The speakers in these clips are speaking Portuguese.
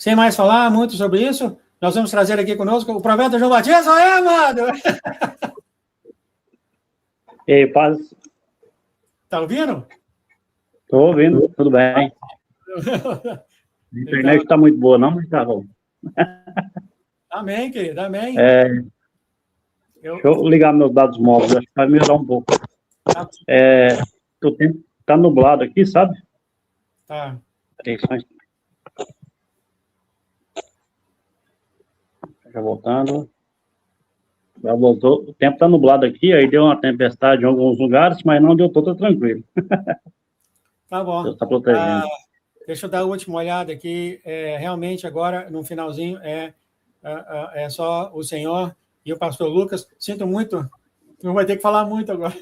sem mais falar muito sobre isso, nós vamos trazer aqui conosco o profeta João Batista. Aí, amado! Ei, paz. Tá ouvindo? Estou ouvindo, tudo bem. A internet está muito boa, não, mas tá bom. Amém, querido, amém. Deixa eu ligar meus dados móveis, acho que vai melhorar um pouco. O tempo está nublado aqui, sabe? Tá. Já voltando. Já voltou. O tempo está nublado aqui, aí deu uma tempestade em alguns lugares, mas não deu todo tranquilo. Tá bom. Deus está protegendo. Deixa eu dar a última olhada aqui. Realmente, agora, no finalzinho, é só o Senhor e o pastor Lucas. Sinto muito, não vai ter que falar muito agora.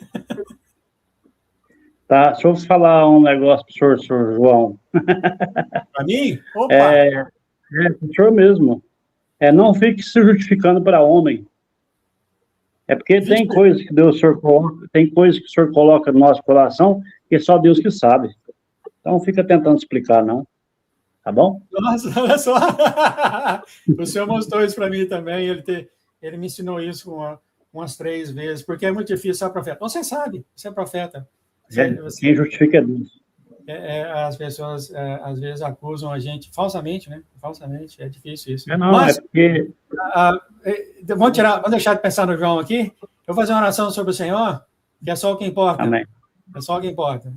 Tá, deixa eu falar um negócio para o senhor João. Para mim? Opa! Para o senhor mesmo. Não fique se justificando para homem. É porque tem coisas que Deus, o senhor coloca, tem coisas que o senhor coloca no nosso coração que só Deus que sabe. Então, não fica tentando explicar, não. Tá bom? Nossa, olha só! O senhor mostrou isso para mim também. Ele me ensinou isso umas 3 vezes, porque é muito difícil ser profeta. Você sabe, você é profeta. Quem justifica é Deus. As pessoas, às vezes, acusam a gente falsamente, né? Falsamente, é difícil isso. Mas, porque... Vamos deixar de pensar no João aqui. Eu vou fazer uma oração sobre o Senhor, que é só o que importa. Amém. É só o que importa.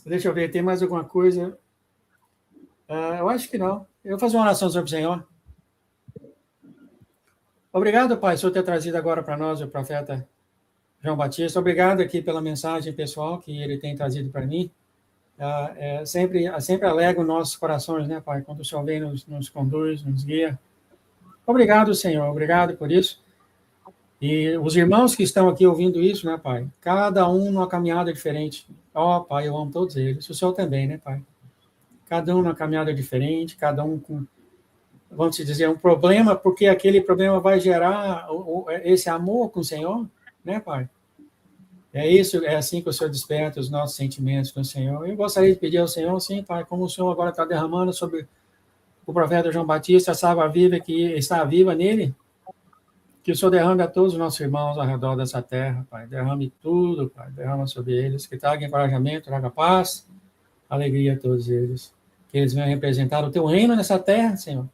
Deixa eu ver, tem mais alguma coisa? Eu acho que não. Eu vou fazer uma oração sobre o Senhor. Obrigado, Pai, por ter trazido agora para nós o profeta João Batista. Obrigado aqui pela mensagem pessoal que ele tem trazido para mim. Sempre alegra os nossos corações, né, Pai? Quando o Senhor vem, nos conduz, nos guia. Obrigado, Senhor. Obrigado por isso. E os irmãos que estão aqui ouvindo isso, né, Pai? Cada um numa caminhada diferente. Pai, eu amo todos eles. O Senhor também, né, Pai? Cada um numa caminhada diferente, cada um com, vamos dizer, um problema, porque aquele problema vai gerar esse amor com o Senhor, né, Pai? É assim que o Senhor desperta os nossos sentimentos com o Senhor. Eu gostaria de pedir ao Senhor, sim, Pai, como o Senhor agora está derramando sobre o profeta João Batista, essa água viva que está viva nele, que o Senhor derrame a todos os nossos irmãos ao redor dessa terra, Pai. Derrame tudo, Pai. Derrama sobre eles, que traga encorajamento, traga paz, alegria a todos eles. Que eles venham representar o Teu reino nessa terra, Senhor.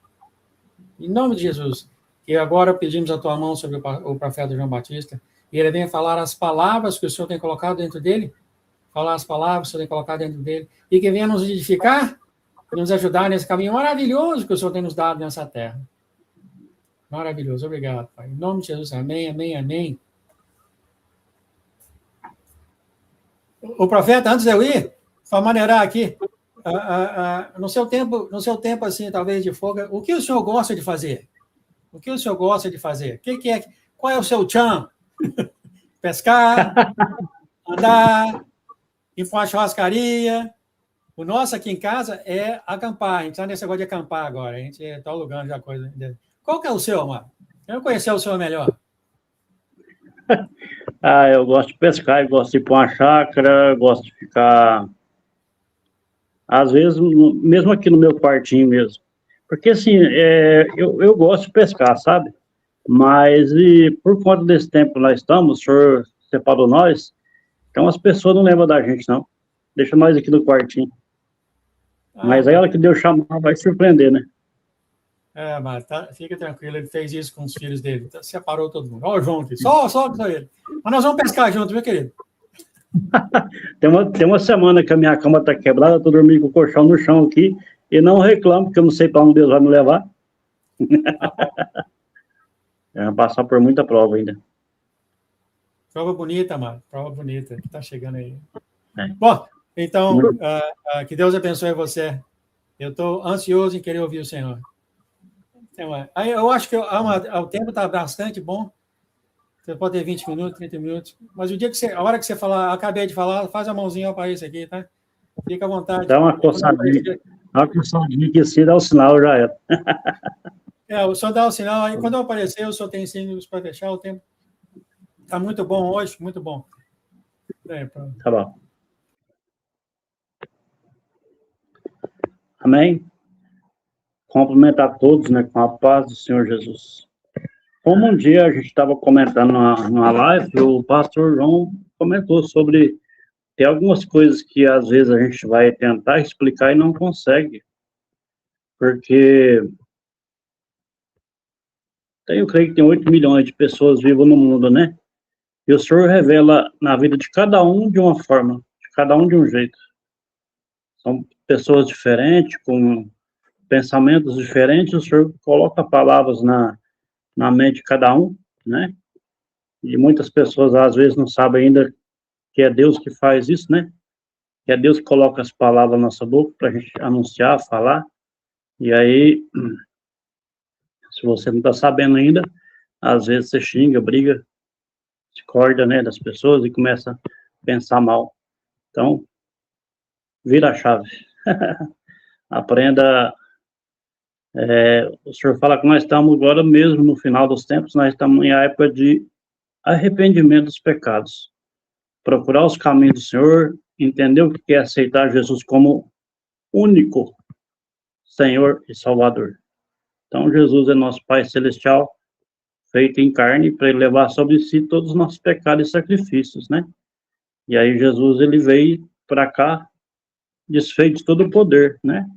Em nome de Jesus. Que agora pedimos a Tua mão sobre o profeta João Batista, e ele venha falar as palavras que o Senhor tem colocado dentro dele, falar as palavras que o Senhor tem colocado dentro dele, e que venha nos edificar, nos ajudar nesse caminho maravilhoso que o Senhor tem nos dado nessa terra. Maravilhoso. Obrigado, Pai. Em nome de Jesus. Amém, amém, amém. O profeta, antes de eu ir, para maneirar aqui, no seu tempo, assim, talvez de folga, o que o senhor gosta de fazer? O que o senhor gosta de fazer? Qual é o seu tchan? Pescar, andar, ir para uma churrascaria. O nosso aqui em casa é acampar. A gente está nesse negócio de acampar agora. A gente está alugando já coisa. Qual que é o seu, mano? Eu não conhecer o seu melhor. Eu gosto de pescar, eu gosto de ir para uma chácara, gosto de ficar... Às vezes, mesmo aqui no meu quartinho mesmo. Porque, assim, eu gosto de pescar, sabe? Mas, por conta desse tempo que nós estamos, o senhor separou nós, então as pessoas não lembram da gente, não. Deixa nós aqui no quartinho. Mas aí, a hora que Deus chamar, vai surpreender, né? Mas fica tranquilo, ele fez isso com os filhos dele. Separou todo mundo. Olha o João aqui, só ele. Mas nós vamos pescar junto, meu querido. Tem uma semana que a minha cama está quebrada, eu estou dormindo com o colchão no chão aqui, e não reclamo, porque eu não sei para onde Deus vai me levar. Vai passar por muita prova ainda. Prova bonita, mano. Prova bonita, que está chegando aí. Bom, então, que Deus abençoe você. Eu estou ansioso em querer ouvir o Senhor. Aí eu acho que o tempo está bastante bom. Você pode ter 20 minutos, 30 minutos. Mas a hora que você falar, acabei de falar, faz a mãozinha para isso aqui, tá? Fica à vontade. Dá uma coçadinha. Dá uma coçadinha que se dá o sinal, já é. O senhor dá o sinal. Aí quando eu aparecer, o senhor tem 5 minutos para fechar o tempo. Está muito bom hoje, muito bom. Tá bom. Amém? cumprimentar todos, né, com a paz do Senhor Jesus. Como um dia a gente estava comentando numa live, o pastor João comentou sobre tem algumas coisas que às vezes a gente vai tentar explicar e não consegue, porque eu creio que tem 8 milhões de pessoas vivas no mundo, né? E o Senhor revela na vida de cada um de uma forma, de cada um de um jeito. São pessoas diferentes, com pensamentos diferentes, o Senhor coloca palavras na mente de cada um, né? E muitas pessoas às vezes não sabem ainda que é Deus que faz isso, né? Que é Deus que coloca as palavras na nossa boca para a gente anunciar, falar. E aí, se você não está sabendo ainda, às vezes você xinga, briga, discorda, né, das pessoas e começa a pensar mal. Então, vira a chave. Aprenda. O Senhor fala que nós estamos agora mesmo no final dos tempos, nós estamos em época de arrependimento dos pecados. Procurar os caminhos do Senhor, entender o que é aceitar Jesus como único Senhor e Salvador. Então, Jesus é nosso Pai Celestial, feito em carne, para ele levar sobre si todos os nossos pecados e sacrifícios, né? E aí Jesus, ele veio para cá, desfeito de todo o poder, né?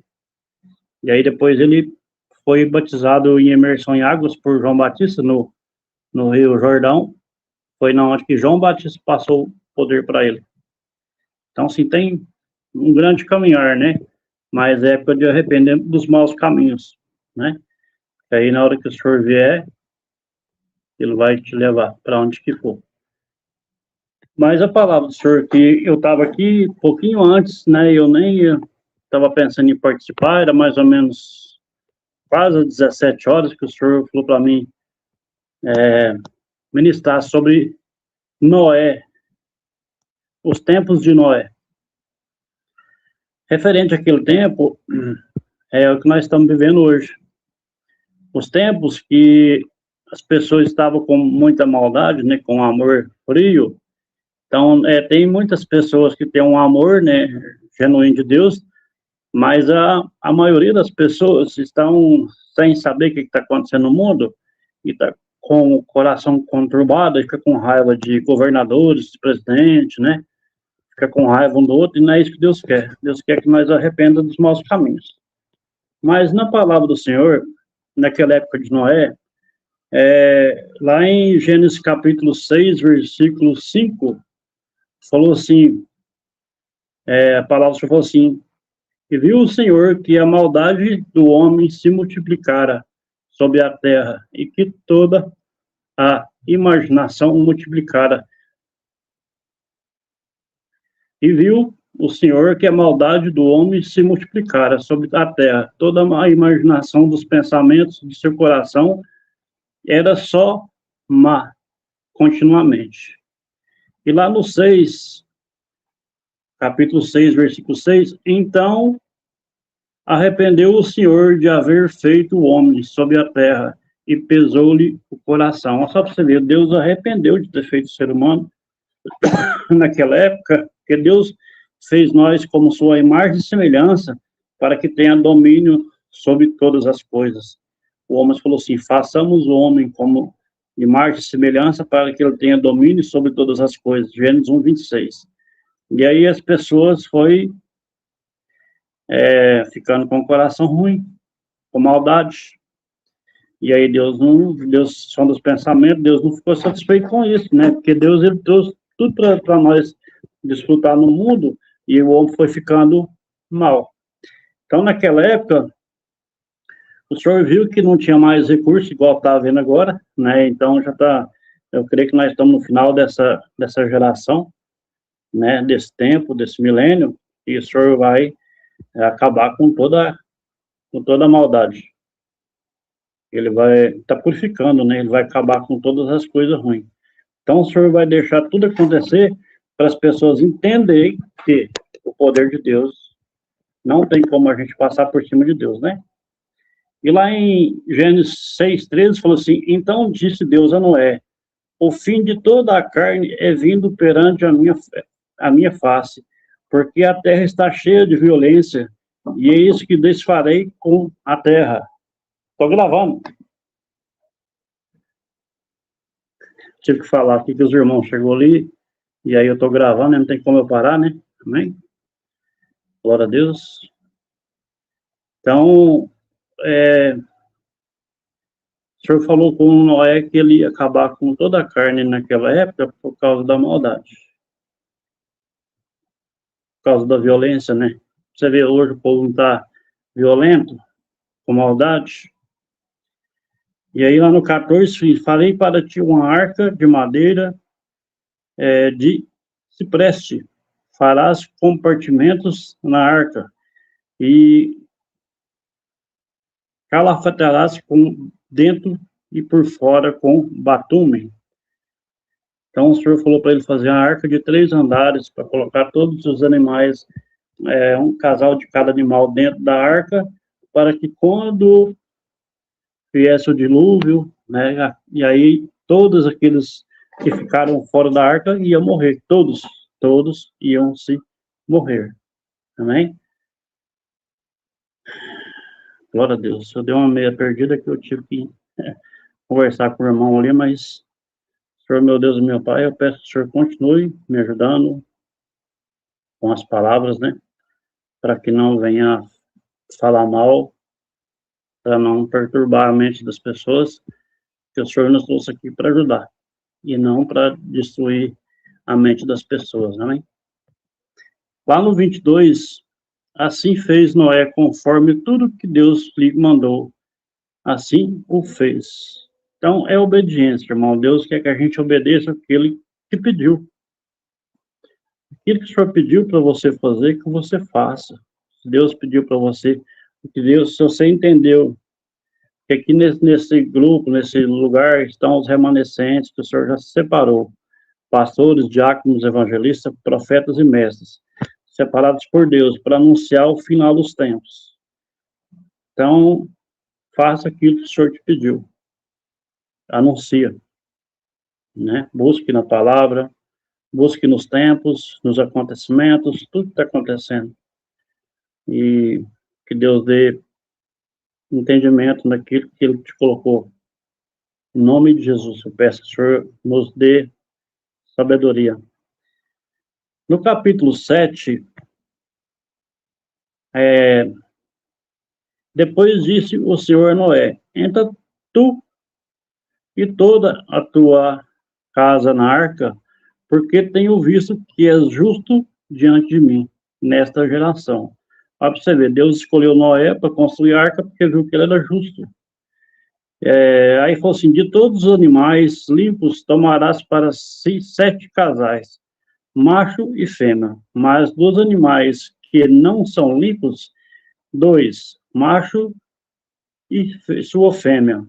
E aí depois ele foi batizado em imersão em águas por João Batista no Rio Jordão. Foi na onde que João Batista passou o poder para ele. Então, assim, tem um grande caminhar, né? Mas é época de arrependimento dos maus caminhos, né? E aí, na hora que o Senhor vier, ele vai te levar para onde que for. Mas a palavra do Senhor, que eu estava aqui um pouquinho antes, né? Eu nem estava pensando em participar, era mais ou menos quase 17 horas que o Senhor falou para mim ministrar sobre Noé, os tempos de Noé. Referente àquele tempo, é o que nós estamos vivendo hoje. Os tempos que as pessoas estavam com muita maldade, né, com amor frio. Então, tem muitas pessoas que têm um amor, né, genuíno de Deus, mas a maioria das pessoas estão sem saber o que está acontecendo no mundo e está com o coração conturbado, fica com raiva de governadores, de presidente, né? Fica com raiva um do outro, e não é isso que Deus quer. Deus quer que nós arrependa dos maus caminhos. Mas na palavra do Senhor, naquela época de Noé, lá em Gênesis capítulo 6, versículo 5, falou assim, a palavra do Senhor falou assim, e viu o Senhor que a maldade do homem se multiplicara sobre a terra, e que toda a imaginação multiplicara. E viu o Senhor que a maldade do homem se multiplicara sobre a terra, toda a imaginação dos pensamentos do seu coração era só má, continuamente. E lá no 6, capítulo 6, versículo 6, então arrependeu o Senhor de haver feito o homem sobre a terra e pesou-lhe o coração. Só para você ver, Deus arrependeu de ter feito o ser humano naquela época, porque Deus fez nós como sua imagem e semelhança para que tenha domínio sobre todas as coisas. O homem falou assim, façamos o homem como imagem e semelhança para que ele tenha domínio sobre todas as coisas. Gênesis 1, 26. E aí as pessoas foi ficando com o coração ruim, com maldade. E aí Deus som dos pensamentos, Deus não ficou satisfeito com isso, né? Porque Deus, ele trouxe tudo para nós desfrutar no mundo, e o homem foi ficando mal. Então, naquela época, o Senhor viu que não tinha mais recurso, igual está vendo agora, né? Então, eu creio que nós estamos no final dessa geração, né? Desse tempo, desse milênio, e o Senhor vai acabar com toda a maldade. Ele vai estar purificando, né? Ele vai acabar com todas as coisas ruins. Então, o Senhor vai deixar tudo acontecer para as pessoas entenderem que o poder de Deus não tem como a gente passar por cima de Deus, né? E lá em Gênesis 6:13 falou assim, então disse Deus a Noé, o fim de toda a carne é vindo perante a minha face, porque a terra está cheia de violência E é isso que desfarei com a terra. Estou gravando. Tive que falar aqui que os irmãos chegou ali, e aí eu estou gravando, né? Não tem como eu parar, né? Amém? Glória a Deus. Então, o Senhor falou com Noé que ele ia acabar com toda a carne naquela época por causa da maldade. Por causa da violência, né? Você vê hoje o povo não está violento, com maldade. E aí lá no 14, farei para ti uma arca de madeira de cipreste. Farás compartimentos na arca e calafatarás com dentro e por fora com batume. Então o Senhor falou para ele fazer uma arca de 3 andares para colocar todos os animais, um casal de cada animal dentro da arca, para que quando viesse o dilúvio, né, e aí todos aqueles que ficaram fora da arca iam morrer, todos iam se morrer. Amém? Glória a Deus. Eu dei uma meia perdida que eu tive que conversar com o irmão ali, mas, Senhor, meu Deus e meu Pai, eu peço que o Senhor continue me ajudando com as palavras, né? Para que não venha falar mal, para não perturbar a mente das pessoas, que o Senhor nos trouxe aqui para ajudar, e não para destruir a mente das pessoas, amém? Lá no 22, assim fez Noé conforme tudo que Deus lhe mandou, assim o fez. Então, é obediência, irmão. Deus quer que a gente obedeça aquele que pediu. Aquilo que o Senhor pediu para você fazer, que você faça. Se Deus pediu para você, que Deus, se você entendeu que aqui nesse grupo, nesse lugar, estão os remanescentes que o Senhor já separou. Pastores, diáconos, evangelistas, profetas e mestres, separados por Deus para anunciar o final dos tempos. Então, faça aquilo que o Senhor te pediu. Anuncia, né? Busque na palavra, busque nos tempos, nos acontecimentos, tudo que está acontecendo. E que Deus dê entendimento naquilo que Ele te colocou. Em nome de Jesus, eu peço que o Senhor nos dê sabedoria. No capítulo 7, depois disse o Senhor a Noé: entra tu e toda a tua casa na arca, porque tenho visto que és justo diante de mim nesta geração. Para você ver, Deus escolheu Noé para construir a arca porque viu que ele era justo. Aí falou assim: de todos os animais limpos tomarás para si 7 casais, macho e fêmea, mas dos animais que não são limpos, 2, macho e sua fêmea.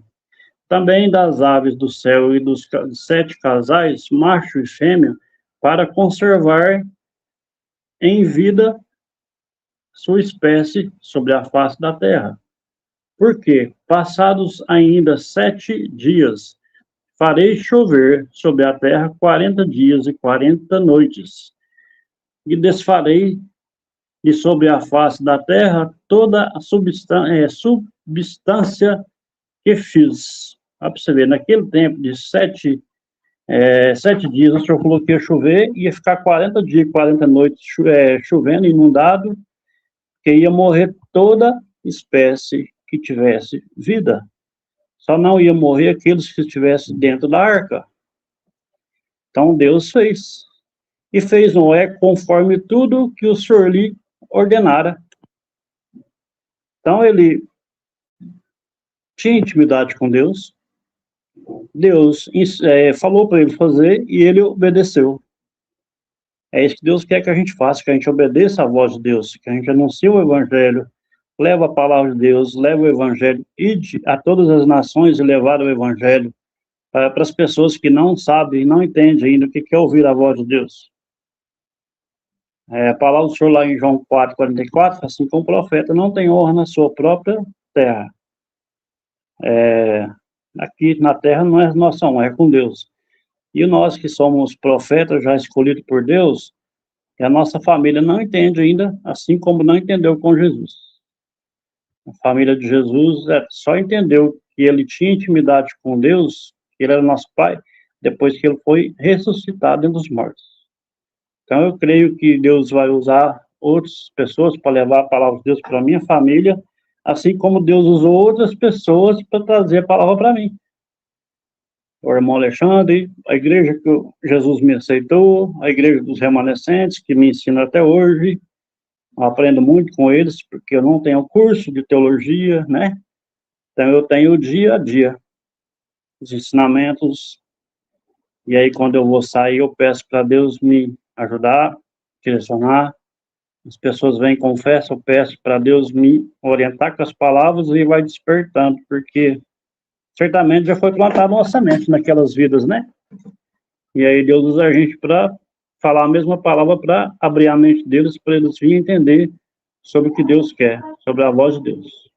Também das aves do céu e dos 7 casais, macho e fêmea, para conservar em vida sua espécie sobre a face da terra. Porque, passados ainda 7 dias, farei chover sobre a terra 40 dias e 40 noites, e desfarei de sobre a face da terra toda a substância que fiz. Para você ver, naquele tempo de 7 dias, o Senhor falou que ia chover, ia ficar 40 dias e 40 noites chovendo, inundado, que ia morrer toda espécie que tivesse vida. Só não ia morrer aqueles que estivessem dentro da arca. Então Deus fez. E fez Noé conforme tudo que o Senhor lhe ordenara. Então ele tinha intimidade com Deus. Deus falou para ele fazer e ele obedeceu. É isso que Deus quer que a gente faça, que a gente obedeça a voz de Deus, que a gente anuncie o Evangelho, leva a palavra de Deus, leva o Evangelho, ide a todas as nações e levar o Evangelho para as pessoas que não sabem e não entendem ainda o que é ouvir a voz de Deus. A palavra do Senhor lá em João 4:44, assim como o profeta não tem honra na sua própria terra. Aqui na terra não é nossa honra, é com Deus. E nós que somos profetas já escolhidos por Deus, E a nossa família não entende ainda, assim como não entendeu com Jesus. A família de Jesus só entendeu que ele tinha intimidade com Deus, que ele era nosso Pai, depois que ele foi ressuscitado entre os mortos. Então, eu creio que Deus vai usar outras pessoas para levar a palavra de Deus para a minha família, assim como Deus usou outras pessoas para trazer a palavra para mim. O irmão Alexandre, a igreja que Jesus me aceitou, a igreja dos remanescentes, que me ensina até hoje. Eu aprendo muito com eles, porque eu não tenho curso de teologia, né? Então, eu tenho o dia a dia, os ensinamentos. E aí, quando eu vou sair, eu peço para Deus me ajudar, direcionar. As pessoas vêm, confessam, eu peço para Deus me orientar com as palavras e vai despertando, porque certamente já foi plantada uma semente naquelas vidas, né? E aí Deus usa a gente para falar a mesma palavra, para abrir a mente deles, para eles virem entender sobre o que Deus quer, sobre a voz de Deus.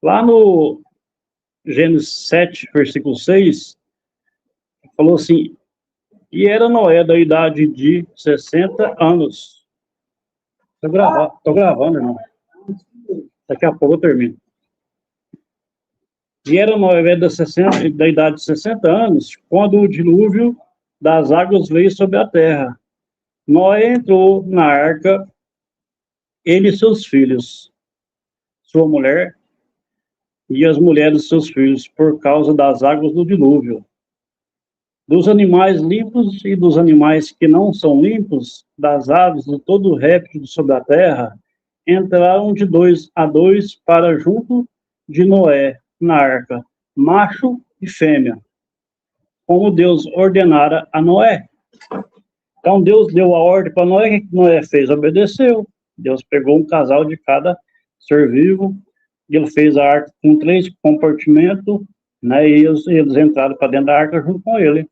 Lá no Gênesis 7, versículo 6, falou assim: e era Noé da idade de 60 anos. Estou gravando, irmão. Daqui a pouco eu termino. E era Noé da idade de 60 anos, quando o dilúvio das águas veio sobre a terra. Noé entrou na arca, ele e seus filhos, sua mulher e as mulheres de seus filhos, por causa das águas do dilúvio. Dos animais limpos e dos animais que não são limpos, das aves e todo o réptil sobre a terra, entraram de 2 a 2 para junto de Noé, na arca, macho e fêmea, como Deus ordenara a Noé. Então Deus deu a ordem para Noé, o que Noé fez? Obedeceu. Deus pegou um casal de cada ser vivo, e ele fez a arca com 3 compartimentos, né, e eles entraram para dentro da arca junto com ele,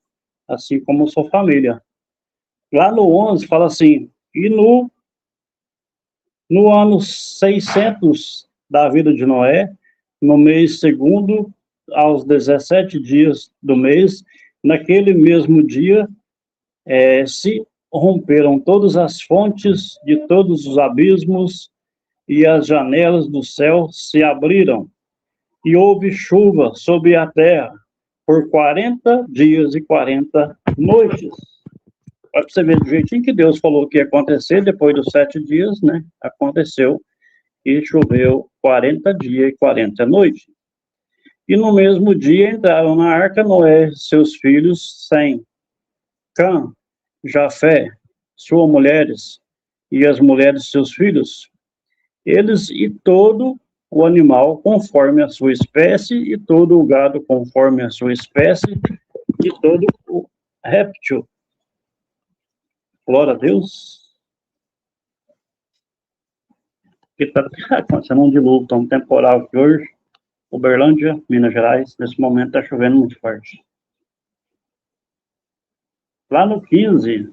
assim como sua família. Lá no 11 fala assim: e no ano 600 da vida de Noé, no mês segundo, aos 17 dias do mês, naquele mesmo dia, se romperam todas as fontes de todos os abismos, e as janelas do céu se abriram, e houve chuva sobre a terra por 40 dias e 40 noites. Para você ver do jeitinho que Deus falou que ia acontecer, depois dos 7 dias, né? Aconteceu, e choveu 40 dias e 40 noites. E no mesmo dia entraram na arca Noé, seus filhos, Sem, Cã, Jafé, suas mulheres e as mulheres de seus filhos, eles e todo o animal conforme a sua espécie, e todo o gado conforme a sua espécie, e todo o réptil. Glória a Deus. Que está acontecendo um dilúvio tão temporal aqui hoje, Uberlândia, Minas Gerais, nesse momento está chovendo muito forte. Lá no 15,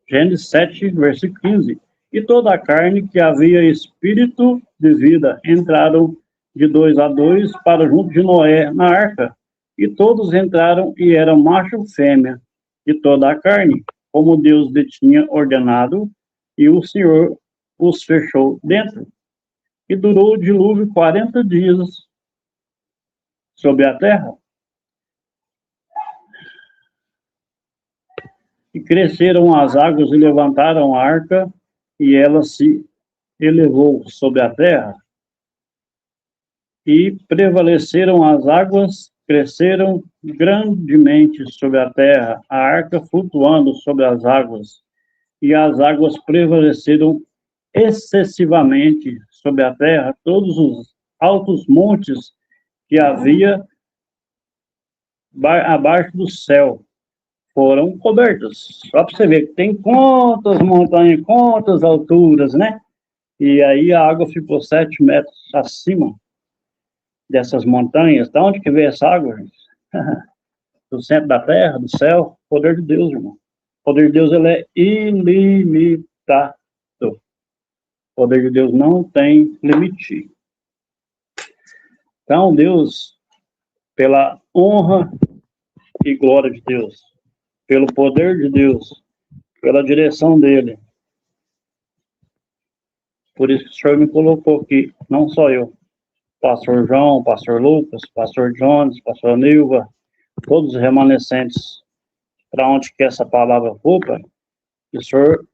Gênesis 7, versículo 15. E toda a carne que havia espírito de vida entraram de 2 a 2 para junto de Noé na arca. E todos entraram e eram macho e fêmea de toda a carne, como Deus lhe tinha ordenado, e o Senhor os fechou dentro. E durou o dilúvio 40 dias sobre a terra. E cresceram as águas e levantaram a arca, e ela se elevou sobre a terra. E prevaleceram as águas, cresceram grandemente sobre a terra, a arca flutuando sobre as águas. E as águas prevaleceram excessivamente sobre a terra, todos os altos montes que havia abaixo do céu foram cobertos. Só para você ver que tem quantas montanhas, quantas alturas, né? E aí a água ficou 7 metros acima dessas montanhas. Da onde que veio essa água, gente? Do centro da terra, do céu. Poder de Deus, irmão. O poder de Deus, ele é ilimitado. O poder de Deus não tem limite. Então, Deus, pela honra e glória de Deus, pelo poder de Deus, pela direção dele. Por isso que o Senhor me colocou aqui, não só eu. Pastor João, Pastor Lucas, Pastor Jones, Pastor Nilva, todos os remanescentes, para onde que essa palavra for, Pai, que o Senhor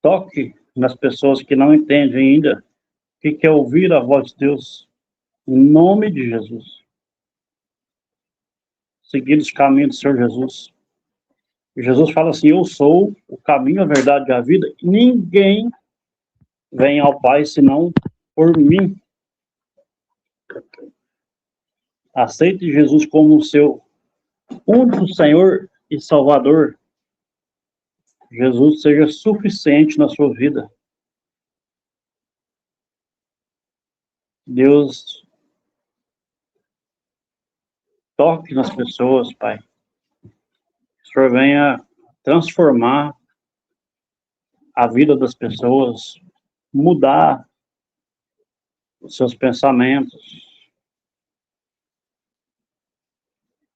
toque nas pessoas que não entendem ainda o que é ouvir a voz de Deus, em nome de Jesus. Seguir os caminhos do Senhor Jesus. E Jesus fala assim, eu sou o caminho, a verdade e a vida, e ninguém vem ao Pai senão por mim. Aceite Jesus como o seu único Senhor e Salvador. Jesus seja suficiente na sua vida. Deus toque nas pessoas, Pai. Que o Senhor venha transformar a vida das pessoas, mudar os seus pensamentos.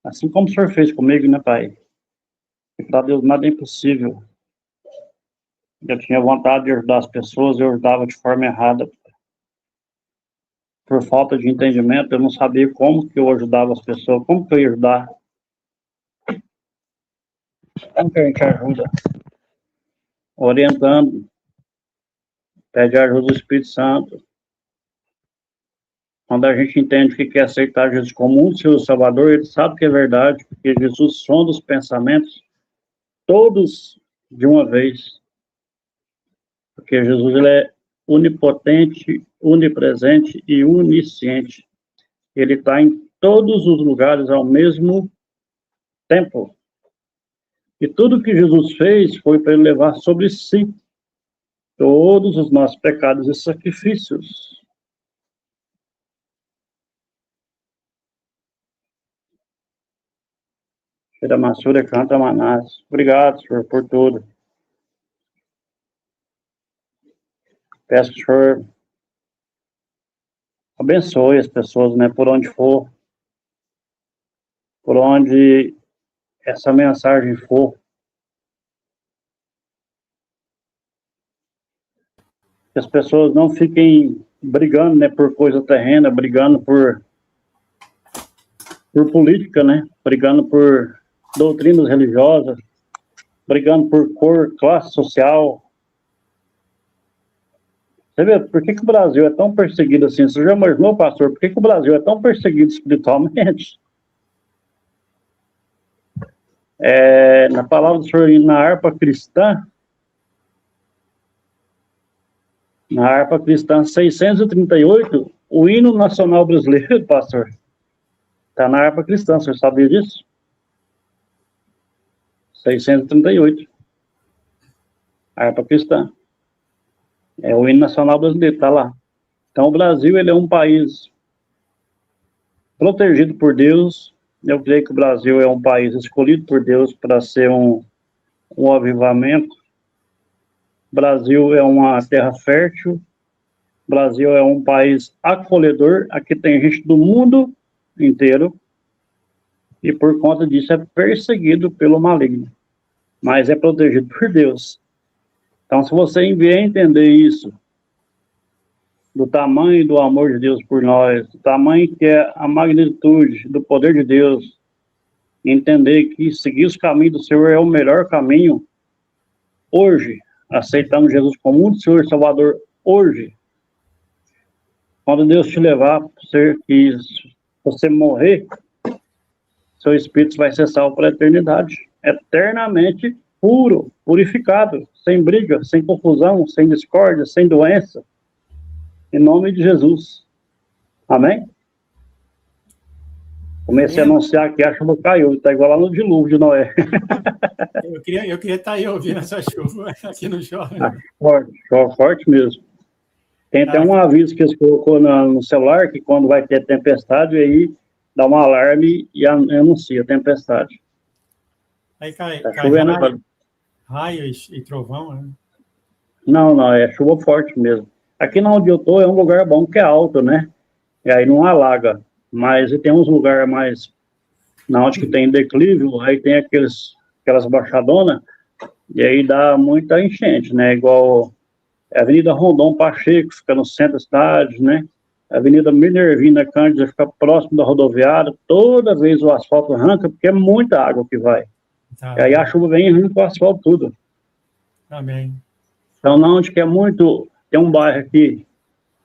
Assim como o Senhor fez comigo, né, Pai? E para Deus nada é impossível. Eu tinha vontade de ajudar as pessoas, eu ajudava de forma errada. Por falta de entendimento, eu não sabia como que eu ajudava as pessoas, como que eu ia ajudar. Como que a gente ajuda? Orientando. Pede a ajuda do Espírito Santo. Quando a gente entende que quer aceitar Jesus como um seu Salvador, ele sabe que é verdade, porque Jesus sonda os pensamentos todos de uma vez. Porque Jesus ele é onipotente, onipresente e onisciente. Ele está em todos os lugares ao mesmo tempo. E tudo que Jesus fez foi para ele levar sobre si todos os nossos pecados e sacrifícios. Massura canta Manás. Obrigado, Senhor, por tudo. Peço que o Senhor abençoe as pessoas, né, por onde for, por onde essa mensagem for. Que as pessoas não fiquem brigando, né, por coisa terrena, brigando por política, né, brigando por doutrinas religiosas, brigando por cor, classe social. Você vê, por que o Brasil é tão perseguido assim? Você já imaginou, pastor, por que o Brasil é tão perseguido espiritualmente? Na palavra do Senhor, na harpa cristã 638, o hino nacional brasileiro, pastor, está na harpa cristã, você sabia disso? 638. Harpa cristã. É o hino nacional brasileiro, está lá. Então, o Brasil, ele é um país protegido por Deus. Eu creio que o Brasil é um país escolhido por Deus para ser um avivamento. O Brasil é uma terra fértil. O Brasil é um país acolhedor. Aqui tem gente do mundo inteiro. E por conta disso é perseguido pelo maligno. Mas é protegido por Deus. Então, se você vier entender isso, do tamanho do amor de Deus por nós, do tamanho que é a magnitude do poder de Deus, entender que seguir os caminhos do Senhor é o melhor caminho, hoje, aceitando Jesus como um Senhor Salvador, hoje, quando Deus te levar para você morrer, seu espírito vai ser salvo para a eternidade, eternamente puro, purificado, sem briga, sem confusão, sem discórdia, sem doença, em nome de Jesus. Amém? Comecei a anunciar aqui, a chuva caiu, está igual lá no dilúvio de Noé. Eu queria estar aí ouvindo essa chuva, aqui no chove. Forte mesmo. Tem até um aviso que eles colocou no celular, que quando vai ter tempestade, aí dá um alarme e anuncia a tempestade. Aí cai raio e trovão, né? Não, é chuva forte mesmo. Aqui onde eu tô é um lugar bom que é alto, né? E aí não alaga. Mas tem uns lugares mais, na onde que tem declive, aí tem aqueles aquelas baixadonas, e aí dá muita enchente, né? Igual a Avenida Rondon Pacheco, fica no centro da cidade, né? A Avenida Minervina Cândida fica próximo da rodoviária, toda vez o asfalto arranca, porque é muita água que vai. Tá. E aí a chuva vem e arranca o asfalto tudo. Amém. Então, na onde que é muito... Tem um bairro aqui,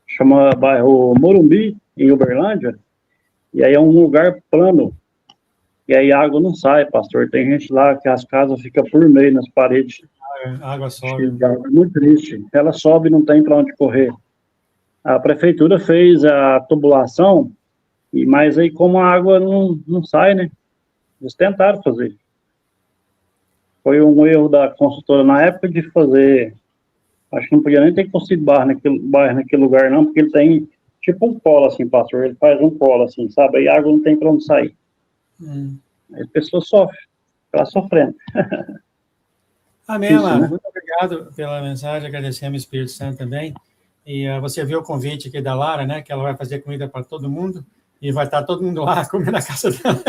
chama bairro Morumbi, em Uberlândia, e aí é um lugar plano, e aí a água não sai, pastor. Tem gente lá que as casas ficam por meio nas paredes. A água sobe. É muito triste. Ela sobe e não tem para onde correr. A prefeitura fez a tubulação, mas aí como a água não sai, né? Eles tentaram fazer. Foi um erro da consultora na época de fazer... Acho que não podia nem ter construído bairro naquele lugar, não, porque ele tem tipo um polo, assim, pastor. Ele faz um polo, assim, sabe? Aí a água não tem para onde sair. Aí a pessoa sofre. Ela sofrendo. Amém, amado. Né? Muito obrigado pela mensagem. Agradecemos ao Espírito Santo também. E você viu o convite aqui da Lara, né? Que ela vai fazer comida para todo mundo. E vai estar todo mundo lá comendo na casa dela.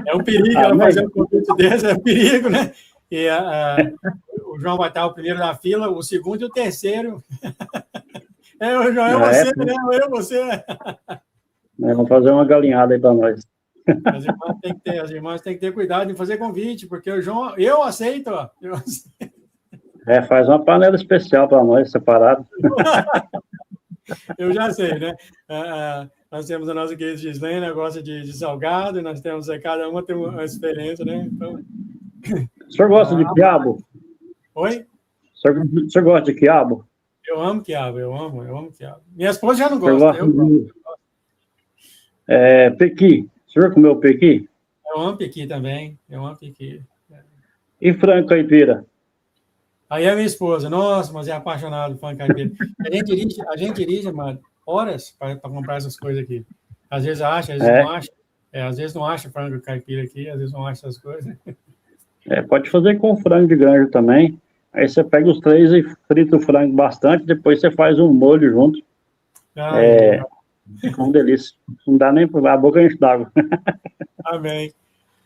É um perigo ela fazer um convite desse, é um perigo, né? E o João vai estar o primeiro da fila, o segundo e o terceiro. O João, você, né? Você. Vamos fazer uma galinhada aí para nós. As irmãs têm que ter cuidado em fazer convite, porque o João, eu aceito, ó. Faz uma panela especial para nós, separado. Eu já sei, né? Nós temos a nossa querida Gislaine, gosta de salgado, e nós temos, cada uma tem uma experiência, né? Então... O senhor gosta de quiabo? Oi? O senhor gosta de quiabo? Eu amo quiabo, eu amo quiabo. Minha esposa já não gosta, eu gosto. Pequi. O senhor comeu pequi? Eu amo pequi também, eu amo pequi. E frango caipira? Aí a minha esposa, nossa, mas é apaixonado por frango caipira. A gente dirige, mano, horas para comprar essas coisas aqui. Às vezes acha, às vezes não acha. Às vezes não acha frango caipira aqui, às vezes não acha essas coisas. Pode fazer com frango de granja também. Aí você pega os 3 e frita o frango bastante, depois você faz um molho junto. Fica uma delícia. Não dá nem para a boca enche d'água. Amém.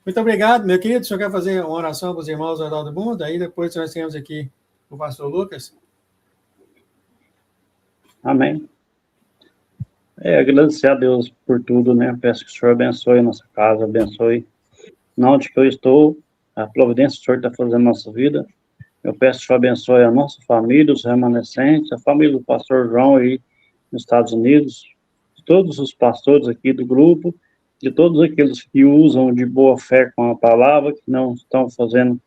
Muito obrigado, meu querido. O senhor quer fazer uma oração para os irmãos ao redor do mundo? Aí depois nós temos aqui o pastor Lucas. Amém. Agradecer a Deus por tudo, né? Peço que o Senhor abençoe a nossa casa, abençoe onde que eu estou, a providência que o Senhor está fazendo na nossa vida. Eu peço que o Senhor abençoe a nossa família, os remanescentes, a família do pastor João aí nos Estados Unidos, todos os pastores aqui do grupo, de todos aqueles que usam de boa fé com a palavra, que não estão fazendo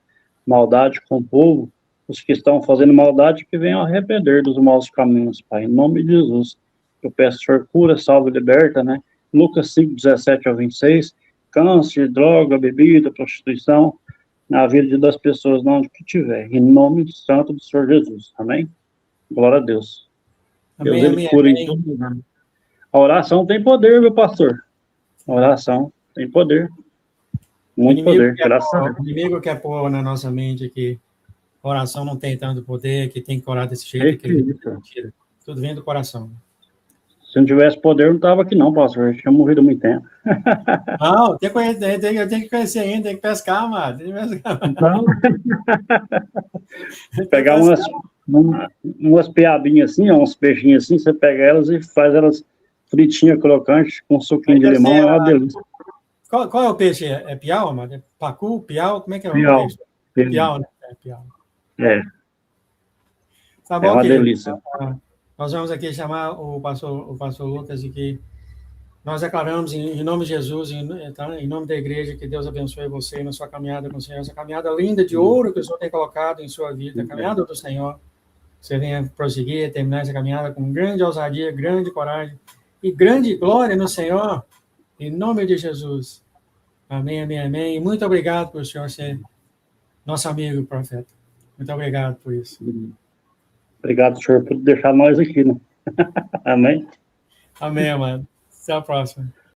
maldade com o povo, os que estão fazendo maldade que venham arrepender dos maus caminhos, Pai, em nome de Jesus. Eu peço, Senhor, cura, salve e liberta, né? Lucas 5, 17 ao 26, câncer, droga, bebida, prostituição, na vida das pessoas, onde que tiver, em nome do santo do Senhor Jesus, amém? Glória a Deus. Amém, Deus, ele cura em tudo, né? A oração tem poder, meu pastor. A oração tem poder. Muito poder, graças a Deus. O inimigo quer pôr na nossa mente que a oração não tem tanto poder, que tem que orar desse jeito. Mentira. Tudo vem do coração. Se não tivesse poder, não estava aqui não, pastor. Eu tinha morrido há muito tempo. Não, eu tenho que conhecer ainda, tem que pescar, mano. Então, pegar umas piabinhas assim, uns peixinhos assim, você pega elas e faz elas fritinhas, crocantes, com suquinho de limão, é uma delícia. Qual é o peixe? É piau, mano? É pacu, piau? Como é que é o peixe? Piau, né? É piau. Tá bom, é uma delícia. Nós vamos aqui chamar o pastor Lucas e que nós declaramos em nome de Jesus, em nome da igreja, que Deus abençoe você na sua caminhada com o Senhor, essa caminhada linda de ouro que o Senhor tem colocado em sua vida, a caminhada do Senhor. Você venha prosseguir, terminar essa caminhada com grande ousadia, grande coragem e grande glória no Senhor, em nome de Jesus. Amém, amém, amém. E muito obrigado por o Senhor ser nosso amigo, profeta. Muito obrigado por isso. Obrigado, Senhor, por deixar nós aqui, né? Amém. Amém, amado. Até a próxima.